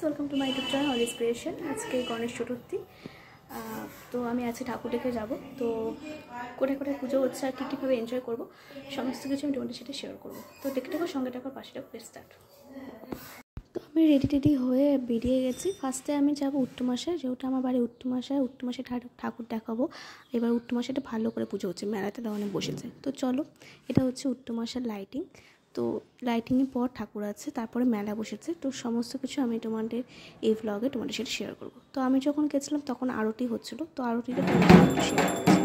Welcome to my YouTube channel অলিস creation. আজকে গণেশ চতুর্থী, তো আমি আজকে ঠাকুর দেখে যাব। তো কোথায় কোথায় পুজো হচ্ছে আর কীভাবে এনজয় করবো সমস্ত কিছু আমি তোমাদের সাথে শেয়ার করবো। তো দেখে থাকো, সঙ্গে থাকো, পাশে থাকো, স্টার্ট। তো আমি রেডি হয়ে বেরিয়ে গেছি। ফার্স্টে আমি যাবো উত্তমাশায়, যেহেতু আমার বাড়ি উত্তমাশায় ঠাকুর দেখাবো। এবার উত্তমাশাটা ভালো করে পুজো হচ্ছে, মেলাতে অনেক বসেছে। তো চলো, এটা হচ্ছে উত্তমাশার লাইটিং। তো লাইটিংয়ের পর ঠাকুর আছে, তারপরে মেলা বসেছে। তো সমস্ত কিছু আমি তোমাদের এই ভ্লগে তোমাদের সাথে শেয়ার করবো। তো আমি যখন গেছিলাম তখন আরতি হচ্ছিলো, তো আরতিটা তোমাদের সাথে শেয়ার করছি।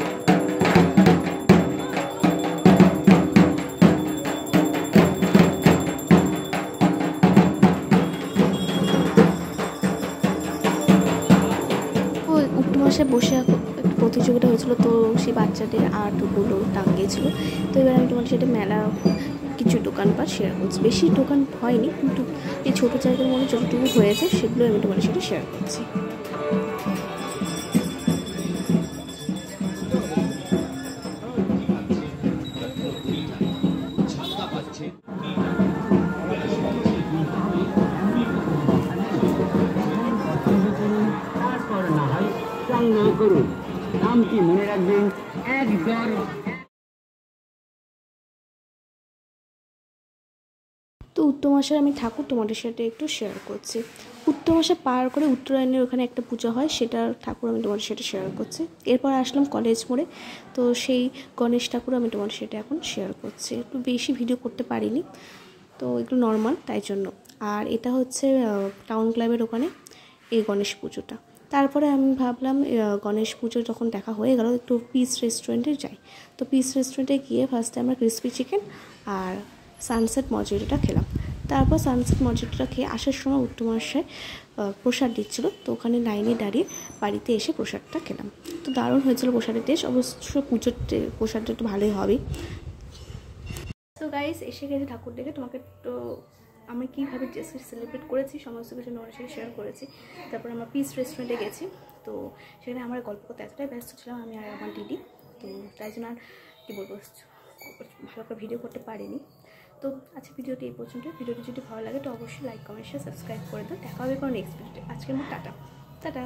উত্তমাশে বসে একটা প্রতিযোগিতা হয়েছিল, তো সেই বাচ্চাদের আর্টগুলো টাঙিয়েছিল। তো এবার আমি তোমাদের সাথে মেলা কিছু দোকানপাট শেয়ার করছি। বেশি দোকান হয়নি, কিন্তু এই ছোটো জায়গার মধ্যে যতটুকু হয়েছে সেগুলো আমি তোমাদের সাথে শেয়ার করছি। করুন, নামটি মনে রাখবেন। একবার তো উত্তমাশার আমি ঠাকুর তোমাদের সাথে একটু শেয়ার করছি। উত্তমাশা পার করে উত্তরায়ণের ওখানে একটা পুজো হয়, সেটার ঠাকুর আমি তোমাদের সাথে শেয়ার করছি। এরপর আসলাম কলেজ মোড়ে, তো সেই গণেশ ঠাকুর আমি তোমাদের সাথে এখন শেয়ার করছি। একটু বেশি ভিডিও করতে পারিনি, তো এগুলো নর্মাল, তাই জন্য। আর এটা হচ্ছে টাউন ক্লাবের ওখানে এই গণেশ পুজোটা। তারপরে আমি ভাবলাম গণেশ পুজো যখন দেখা হয়ে গেল, একটু পিস রেস্টুরেন্টে যাই। তো পিস রেস্টুরেন্টে গিয়ে ফার্স্টে আমরা ক্রিসপি চিকেন আর সানসেট মজিটোটা খেলাম। তারপর সানসেট মজিটোটা খেয়ে আসার সময় উত্তমাশায় প্রসাদ দিচ্ছিলো, তো ওখানে লাইনে দাঁড়িয়ে বাড়িতে এসে প্রসাদটা খেলাম। তো দারুণ হয়েছিল প্রসাদের টেস্ট। অবশ্য পুজোর প্রসাদটা একটু ভালোই হবে। তো গাইস, এসে গেছে ঠাকুর দেখে। তোমাকে তো আমি কীভাবে সেলিব্রেট করেছি সমস্ত কিছু তোমার সাথে শেয়ার করেছি। তারপর আমরা পিস রেস্টুরেন্টে গেছি, তো সেখানে আমরা গল্প করতে এতটাই ব্যস্ত ছিলাম আমি আর আমার দিদি, তো তাই জন্য আর কী বলবো, ভালো করে ভিডিও করতে পারিনি। তো আজকে ভিডিওটি এই পর্যন্ত। ভিডিওটি যদি ভালো লাগে তো অবশ্যই লাইক, কমেন্ট, শেয়ার, সাবস্ক্রাইব করে দাও। দেখা হবে কোনো নেক্সট ভিডিওতে। আজকের মতো টাটা।